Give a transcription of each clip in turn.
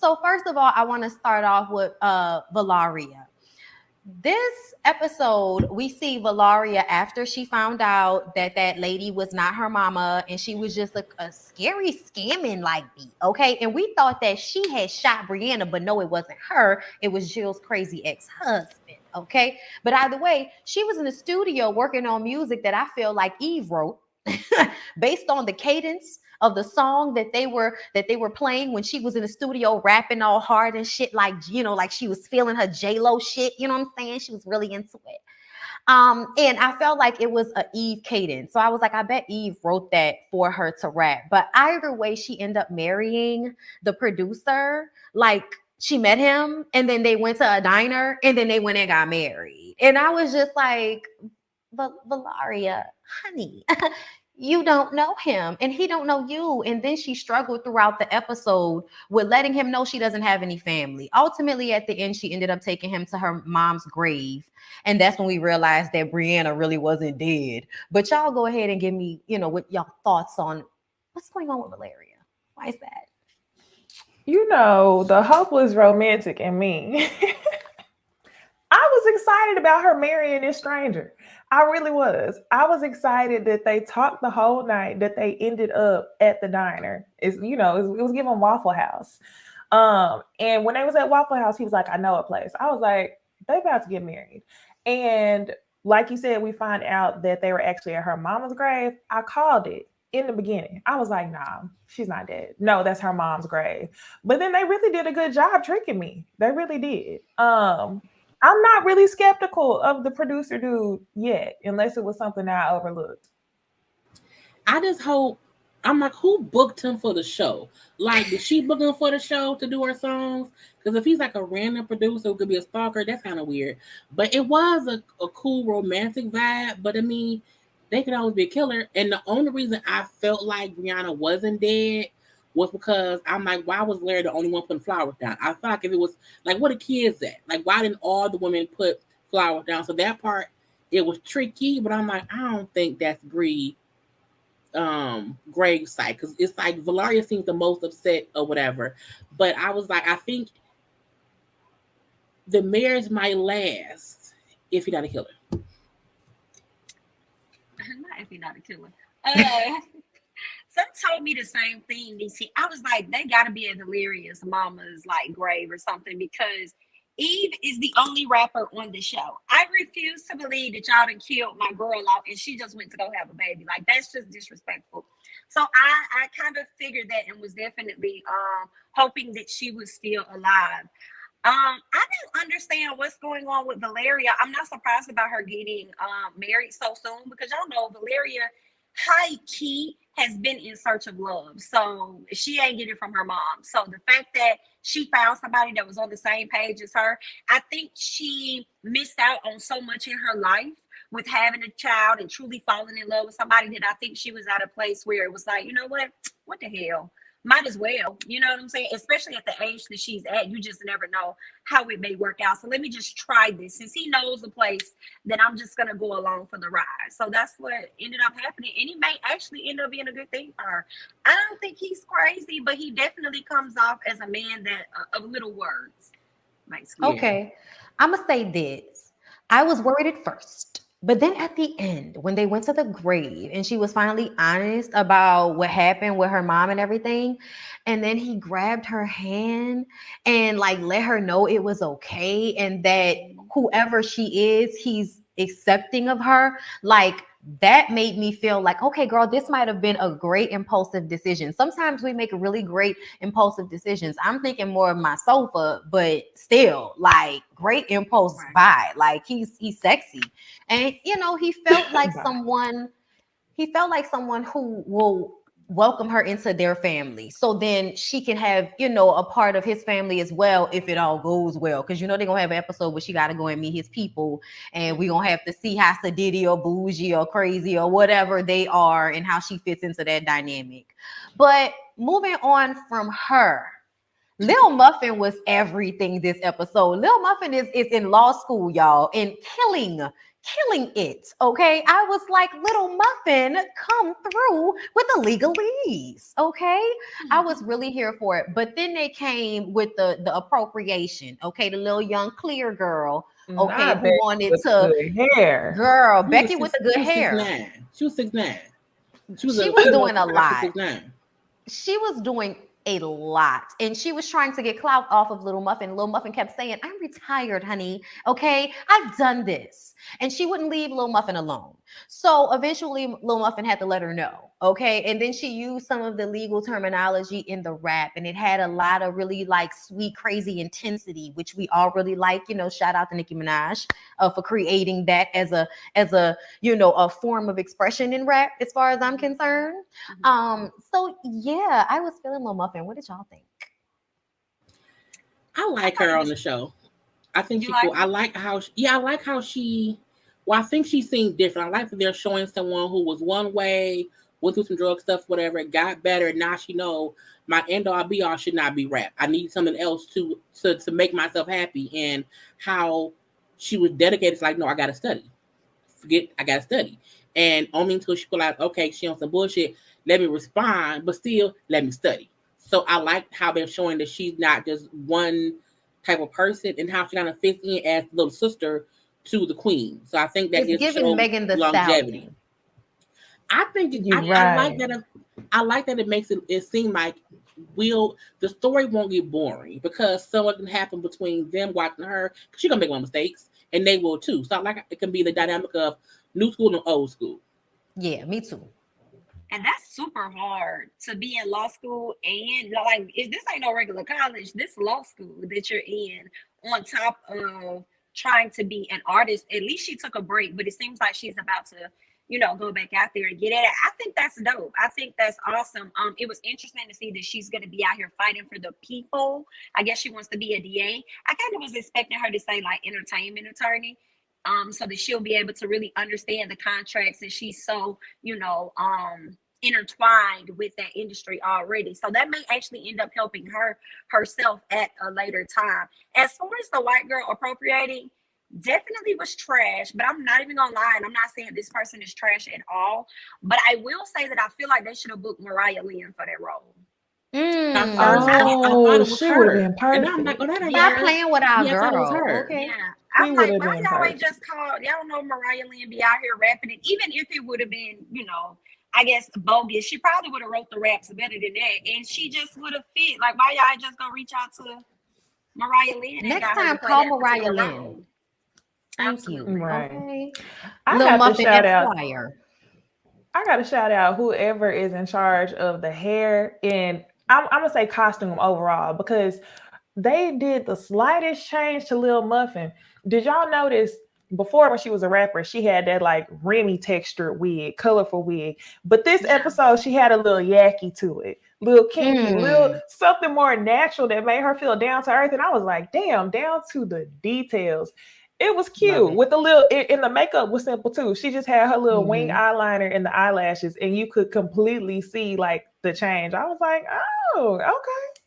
So first of all, I want to start off with Valaria. This episode, we see Valaria after she found out that that lady was not her mama and she was just a scary scamming like beat, okay? And we thought that she had shot Brianna, but no, it wasn't her. It was Jill's crazy ex-husband, okay? But either way, she was in the studio working on music that I feel like Eve wrote based on the cadence of the song that they were playing when she was in the studio rapping all hard and shit, like, you know, like she was feeling her J-Lo shit, you know what I'm saying? She was really into it. And I felt like it was a Eve cadence. So I was like, I bet Eve wrote that for her to rap. But either way, she ended up marrying the producer. Like, she met him and then they went to a diner and then they went and got married. And I was just like, Valaria, honey, you don't know him and he don't know you. And then she struggled throughout the episode with letting him know she doesn't have any family. Ultimately, at the end, she ended up taking him to her mom's grave. And that's when we realized that Brianna really wasn't dead. But y'all go ahead and give me, you know, what y'all thoughts on what's going on with Valeria. Why is that? You know, the hopeless romantic in me. I was excited about her marrying this stranger. I really was. I was excited that they talked the whole night, that they ended up at the diner. It's, you know, it was given Waffle House. And when they was at Waffle House, he was like, I know a place. I was like, they about to get married. And like you said, we find out that they were actually at her mama's grave. I called it in the beginning. I was like, nah, she's not dead. No, that's her mom's grave. But then they really did a good job tricking me. They really did. I'm not really skeptical of the producer dude yet, unless it was something that I overlooked. I just hope. I'm like, who booked him for the show? Like, did she book him for the show to do her songs? Because if he's like a random producer who could be a stalker, that's kind of weird. But it was a cool romantic vibe. But I mean, they could always be a killer. And the only reason I felt like Brianna wasn't dead was because I'm like, why was Larry the only one putting flowers down? I thought if it was like, what the kids at? Like, why didn't all the women put flowers down? So that part, it was tricky. But I'm like, I don't think that's Bree Greg's side, because it's like Valaria seems the most upset or whatever. But I was like, I think the marriage might last if he not a killer. Not if he not a killer. Some told me the same thing, DC. I was like, they gotta be a delirious mama's like grave or something, because Eve is the only rapper on the show. I refuse to believe that y'all done killed my girl out and she just went to go have a baby. Like, that's just disrespectful. So I kind of figured that and was definitely hoping that she was still alive. I didn't understand what's going on with Valeria. I'm not surprised about her getting married so soon, because y'all know Valeria high key has been in search of love. So she ain't get it from her mom. So the fact that she found somebody that was on the same page as her, I think she missed out on so much in her life with having a child and truly falling in love with somebody, that I think she was at a place where it was like, you know what the hell? Might as well, you know what I'm saying? Especially at the age that she's at, you just never know how it may work out. So let me just try this. Since he knows the place, then I'm just going to go along for the ride. So that's what ended up happening. And it may actually end up being a good thing for her. I don't think he's crazy, but he definitely comes off as a man that of little words. Okay, I'm going to say this. I was worried at first. But then at the end, when they went to the grave and she was finally honest about what happened with her mom and everything, and then he grabbed her hand and like let her know it was okay and that whoever she is, he's accepting of her, like that made me feel like, okay, girl, this might have been a great impulsive decision. Sometimes we make really great impulsive decisions. I'm thinking more of my sofa, but still, like, great impulse buy. Like, he's sexy, and you know, he felt like someone. He felt like someone who will welcome her into their family, so then she can have, you know, a part of his family as well if it all goes well, because you know they're gonna have an episode where she got to go and meet his people, and we're gonna have to see how sedity or bougie or crazy or whatever they are and how she fits into that dynamic. But moving on from her, Lil Muffin was everything this episode. Lil Muffin is in law school, y'all, and killing it. Okay, I was like, Little Muffin, come through with the legalese. Okay, I was really here for it. But then they came with the appropriation. Okay, the little young clear girl. Okay, Not who Becky wanted with to good hair. girl Becky with the good hair. 6'9". She was 6'9". She was She was doing a female lot. 6'9". She was doing a lot, and she was trying to get clout off of Little Muffin. Little Muffin kept saying, I'm retired, honey. Okay, I've done this. And she wouldn't leave Little Muffin alone. So eventually Little Muffin had to let her know. Okay, and then she used some of the legal terminology in the rap, and it had a lot of really like sweet, crazy intensity, which we all really like. You know, shout out to Nicki Minaj for creating that as a a form of expression in rap, as far as I'm concerned. So yeah, I was feeling Lil Muffin. What did y'all think? I like her on the show. I think she's cool. I like how she. Well, I think she seemed different. I like that they're showing someone who was one way, went through some drug stuff, whatever, got better. And now she know my end all be all should not be rap. I need something else to make myself happy. And how she was dedicated. Like, no, I gotta study. I gotta study. And only until she realized, okay, she on some bullshit. Let me respond, but still let me study. So I like how they're showing that she's not just one type of person, and how she kind of fits in as the little sister to the queen. So I think that It's just giving shows Megan the longevity. Stallion. I think You're I like right. that. I like that it makes it seem like the story won't get boring because something can happen between them watching her, because she's gonna make more mistakes, and they will too. So I like it can be the dynamic of new school and old school. Yeah, me too. And that's super hard to be in law school, and like this ain't no regular college. This law school that you're in, on top of trying to be an artist. At least she took a break, but it seems like she's about to, go back out there and get at it. I think that's dope. I think that's awesome. It was interesting to see that she's going to be out here fighting for the people. I guess she wants to be a DA. I kind of was expecting her to say like entertainment attorney, so that she'll be able to really understand the contracts, and she's so, intertwined with that industry already. So that may actually end up helping her herself at a later time. As far as the white girl appropriating, definitely was trash, but I'm not even gonna lie, and I'm not saying this person is trash at all, but I will say that I feel like they should have booked Mariah Lynn for that role. At first, I Oh, thought it was she would have her, been and now I'm like, perfect. oh, that ain't Stop her. playing with our Yeah, I thought it was girl. her. Okay. Yeah, She I'm would like, have why been y'all ain't perfect. just called? Y'all know Mariah Lynn be out here rapping it. Even if it would have been, I guess bogus, she probably would have wrote the raps better than that, and she just would have fit. Like, why y'all ain't just gonna reach out to Mariah Lynn and Next got her to time, play call that Mariah particular Lynn. role? Thank you. Absolutely. Right. Okay. I Lil got to Muffin shout out. Esquire. I got to shout out whoever is in charge of the hair, and I'm gonna say costume overall, because they did the slightest change to Lil Muffin. Did y'all notice before, when she was a rapper, she had that like Remy textured wig, colorful wig. But this Yeah. episode, she had a little yacky to it, little kinky, little Mm. something more natural that made her feel down to earth. And I was like, damn, down to the details. It was Love cute it. with the little, and the makeup was simple too. She just had her little wing Mhm. eyeliner and the eyelashes, and you could completely see like the change. I was like, oh, okay.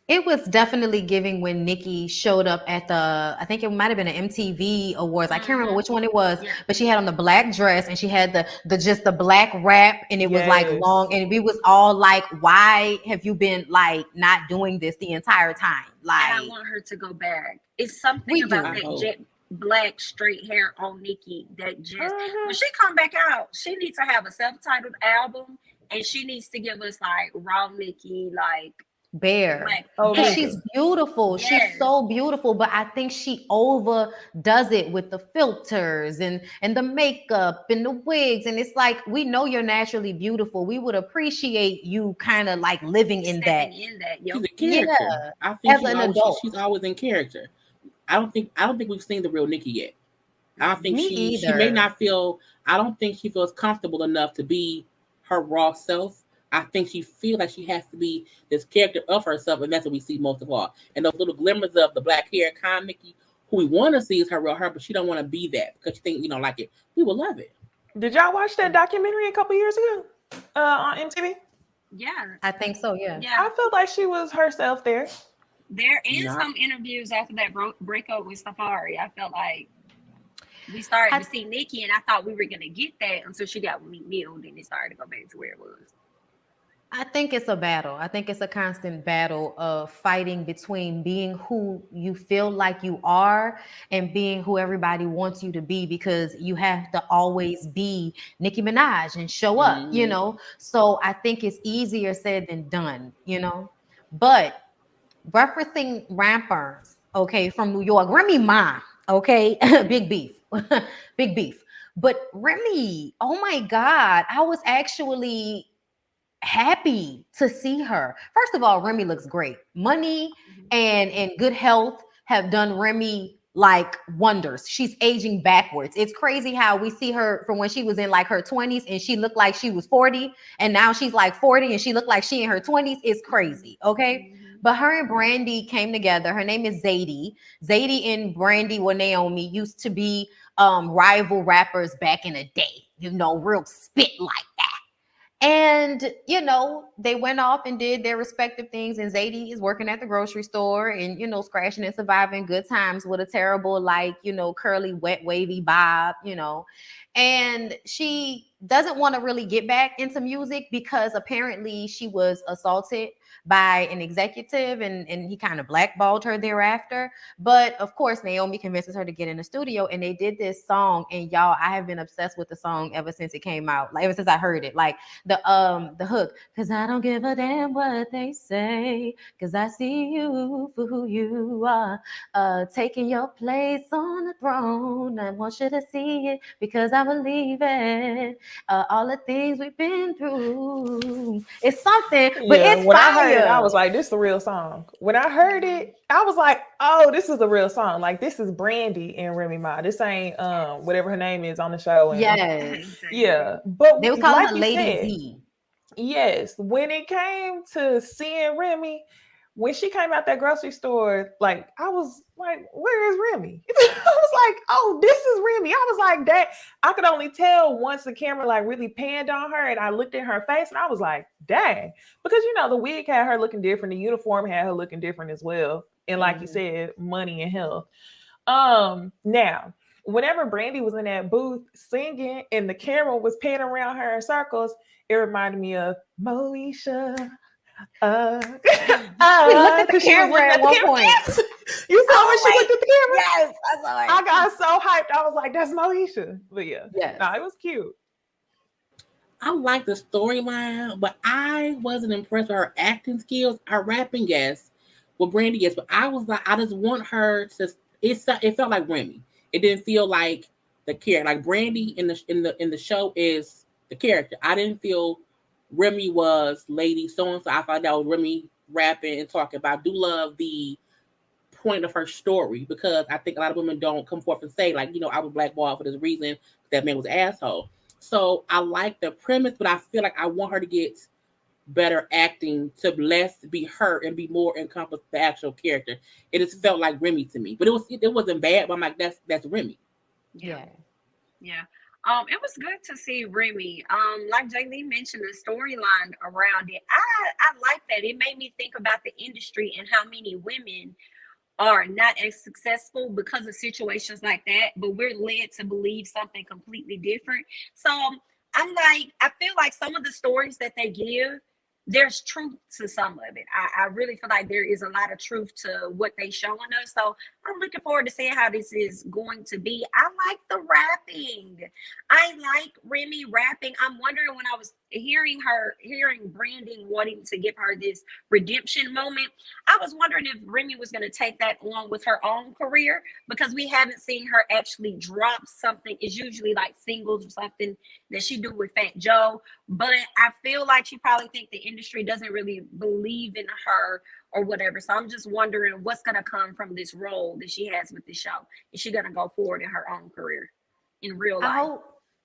It was definitely giving when Nikki showed up at I think it might have been an MTV Awards. I can't remember which one it was, Yeah. but she had on the black dress and she had the black wrap, and it was like Yes. long, and we was all like, why have you been like not doing this the entire time? And I Like, want her to go back. It's something we about do. I that hope. jet black straight hair on Nikki that just, when Mhm. she come back out, she needs to have a self-titled album, and she needs to give us like raw Nikki, like Bare. black. Oh, Because Yes, she's Nika. beautiful. She's yes. so beautiful, but I think she overdoes it with the filters and the makeup and the wigs. And it's like, we know you're naturally beautiful. We would appreciate you kind of like living in that. Stepping in that, She's yep. a Yeah, character. I think as an she's adult. always in character. I don't think we've seen the real Nikki yet. I don't think Me she may either. not feel. I don't think she feels comfortable enough to be her raw self. I think she feels like she has to be this character of herself, and that's what we see most of all. And those little glimmers of the black hair, kind of Nikki, who we want to see is her real her, but she don't want to be that because she think like it. We will love it. Did y'all watch that documentary a couple years ago on MTV? Yeah, I think so, yeah. yeah. I felt like she was herself there. There is Not some interviews after that breakup with Safari. I felt like we started to see Nikki, and I thought we were gonna get that until she got with Meek Mill, and then it started to go back to where it was. I think it's a battle. I think it's a constant battle of fighting between being who you feel like you are and being who everybody wants you to be, because you have to always be Nicki Minaj and show up, you know? So I think it's easier said than done, you know? But referencing rappers, okay, from New York, Remy Ma, okay, big beef, big beef. But Remy, oh my God, I was actually happy to see her. First of all, Remy looks great. Money and good health have done Remy like wonders. She's aging backwards. It's crazy how we see her from when she was in like her 20s and she looked like she was 40, and now she's like 40 and she looked like she in her 20s. It's crazy, okay? But her and Brandy came together. Her name is Zadie. Zadie and Brandy or Naomi used to be rival rappers back in the day, you know, real spit like that. And, you know, they went off and did their respective things. And Zadie is working at the grocery store and, you know, scratching and surviving good times with a terrible, like, you know, curly, wet, wavy bob, you know. And she doesn't want to really get back into music because apparently she was assaulted by an executive and he kind of blackballed her thereafter. But of course, Naomi convinces her to get in the studio and they did this song. And y'all, I have been obsessed with the song ever since it came out, like ever since I heard it. Like the hook, because I don't give a damn what they say, because I see you for who you are, taking your place on the throne. I want you to see it because I believe it. All the things we've been through. It's something, but it's when fire. I heard it, I was like, this is the real song. When I heard it, I was like, oh, this is the real song. Like, this is Brandy and Remy Ma. This ain't whatever her name is on the show. And, yes. yeah. But They would call like her you Lady said, Z. yes, when it came to seeing Remy, when she came out that grocery store, like I was like, where is Remy? I was like, oh, this is Remy. I was like, that I could only tell once the camera like really panned on her and I looked in her face and I was like, dang. Because you know, the wig had her looking different, the uniform had her looking different as well. And like you said, money and health. Now, whenever Brandy was in that booth singing and the camera was panning around her in circles, it reminded me of Moesha. She looked at the camera at one point. Yes. You saw when she looked at the camera? Yes, I saw it. I got so hyped. I was like, that's Moesha. But yeah, yes. No, it was cute. I like the storyline, but I wasn't impressed with her acting skills. Her rapping, yes. Well, Brandy, yes. But I was like, I just want her to. It felt like Remy. It didn't feel like the character. Like Brandy in the show is the character. I didn't feel Remy was Lady so and so. I thought that was Remy rapping and talking about. I do love the point of her story because I think a lot of women don't come forth and say, like, you know, I was blackballed for this reason. That man was an asshole. So I like the premise, but I feel like I want her to get better acting to less be her and be more encompass the actual character. It just felt like Remy to me, but it wasn't bad. But I'm like, that's Remy. Yeah. It was good to see Remy. Like Jaylee mentioned, the storyline around it. I like that. It made me think about the industry and how many women are not as successful because of situations like that, but we're led to believe something completely different. So I feel like some of the stories that they give, there's truth to some of it. I really feel like there is a lot of truth to what they showing us. So I'm looking forward to seeing how this is going to be. I like the rapping. I like Remy rapping. I'm wondering when I was hearing Brandon wanting to give her this redemption moment, I was wondering if Remy was going to take that along with her own career, because we haven't seen her actually drop something. It's usually like singles or something that she do with Fat Joe. But I feel like she probably think the industry doesn't really believe in her or whatever. So I'm just wondering what's going to come from this role that she has with the show. Is she going to go forward in her own career in real life?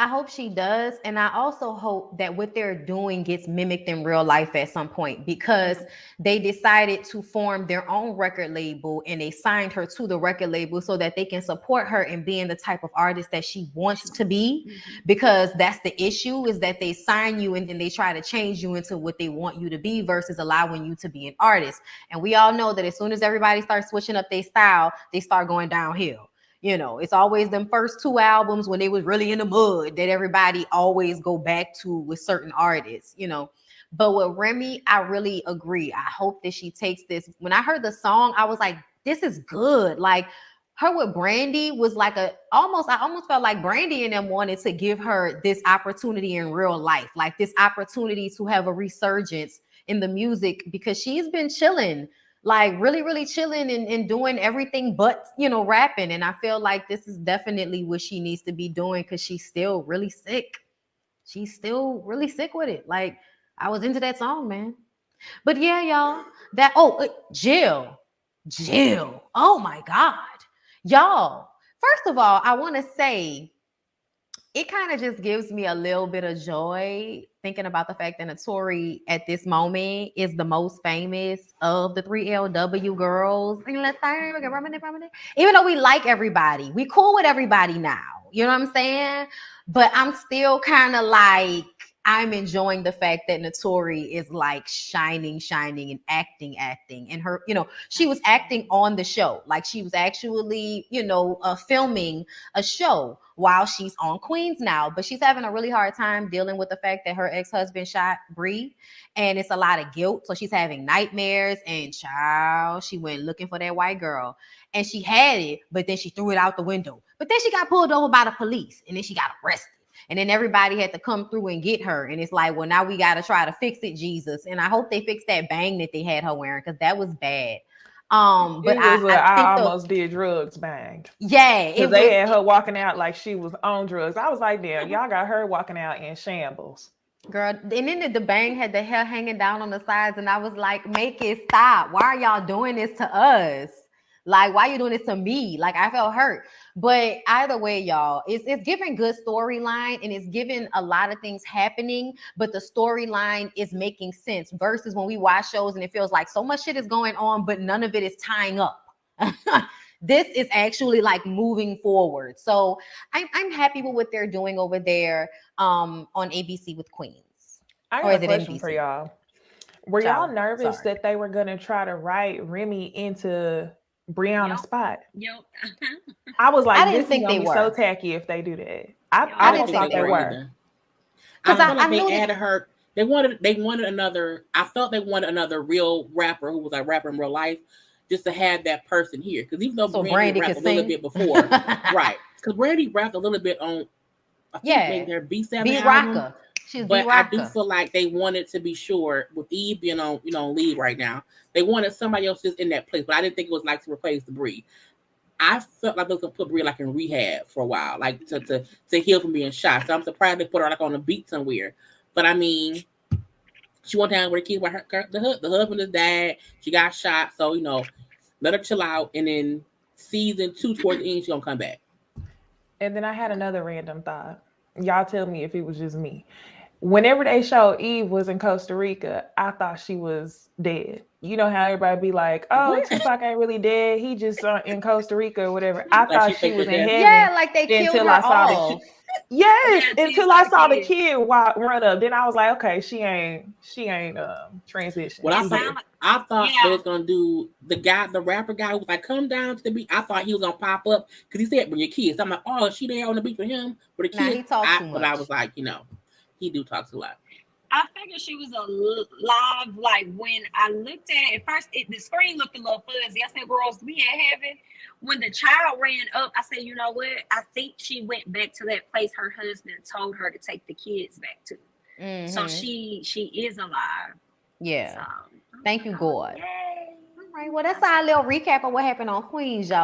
I hope she does. And I also hope that what they're doing gets mimicked in real life at some point, because they decided to form their own record label and they signed her to the record label so that they can support her in being the type of artist that she wants to be. Because that's the issue, is that they sign you and then they try to change you into what they want you to be versus allowing you to be an artist. And we all know that as soon as everybody starts switching up their style, they start going downhill. It's always them first 2 albums when they was really in the mud that everybody always go back to with certain artists. But with Remy, I really agree. I hope that she takes this. When I heard the song, I was like, this is good. Like her with Brandy was like I almost felt like Brandy and them wanted to give her this opportunity in real life, like this opportunity to have a resurgence in the music, because she's been chilling, like really, really chilling and doing everything but, rapping. And I feel like this is definitely what she needs to be doing, because she's still really sick. She's still really sick with it. Like I was into that song, man. But yeah, y'all, Jill. Oh my God. Y'all, first of all, I want to say it kind of just gives me a little bit of joy thinking about the fact that Notori at this moment is the most famous of the 3LW girls. Even though we like everybody, we cool with everybody now. You know what I'm saying? But I'm still kind of like, I'm enjoying the fact that Notori is like shining and acting. And her, she was acting on the show. Like she was actually, filming a show while she's on Queens now. But she's having a really hard time dealing with the fact that her ex-husband shot Bree. And it's a lot of guilt. So she's having nightmares. And child, she went looking for that white girl. And she had it, but then she threw it out the window. But then she got pulled over by the police. And then she got arrested. And then everybody had to come through and get her. And it's like, well, now we got to try to fix it, Jesus. And I hope they fix that bang that they had her wearing, because that was bad. But I almost did drugs bang. Yeah. Because they had her walking out like she was on drugs. I was like, damn, y'all got her walking out in shambles. Girl, and then the bang had the hair hanging down on the sides. And I was like, make it stop. Why are y'all doing this to us? Like, why are you doing this to me? Like, I felt hurt. But either way, y'all, it's giving good storyline, and it's giving a lot of things happening, but the storyline is making sense versus when we watch shows and it feels like so much shit is going on, but none of it is tying up. This is actually like moving forward. So I'm happy with what they're doing over there on ABC with Queens. I got a question for y'all. Were y'all nervous that they were going to try to write Remy into Brianna's spot? Yep. I was like, I didn't think they were so tacky if they do that. I didn't think they were. Because I like they added her. They wanted another. I felt they wanted another real rapper who was a rapper in real life, just to have that person here. Because even though Brandy rapped a little bit before, right? Because Brandy rapped a little bit on, I think maybe their B7 Beat album. Rocker. But I do feel like they wanted to be sure, with Eve being on, lead right now, they wanted somebody else just in that place. But I didn't think it was like to replace the Bree. I felt like they was gonna put Bree like in rehab for a while, like to heal from being shot. So I'm surprised they put her like on a beat somewhere. But I mean, she went down with the kids, the husband is dead. She got shot, so let her chill out. And then season 2 towards the end, she's gonna come back. And then I had another random thought. Y'all tell me if it was just me. Whenever they showed Eve was in Costa Rica, I thought she was dead. You know how everybody be like, "Oh, Tupac ain't really dead. He just in Costa Rica or whatever." I thought she was in heaven. Yeah, like they killed her off. Until I saw the kid run up. Then I was like, okay, she ain't transition. Well, I thought they was gonna do the rapper guy who was like, come down to the beach. I thought he was gonna pop up because he said, "Bring your kids." I'm like, oh, is she there on the beach with him? But the kids, he talks too much. But I was like, he do talk a lot. I figured she was alive. Like when I looked at it, at first the screen looked a little fuzzy. I said, "Girls, we in heaven." When the child ran up, I said, "You know what? I think she went back to that place her husband told her to take the kids back to." Mm-hmm. So she is alive. Yeah. So, thank you, God. Yay. All right. Well, that's our little recap of what happened on Queens, y'all.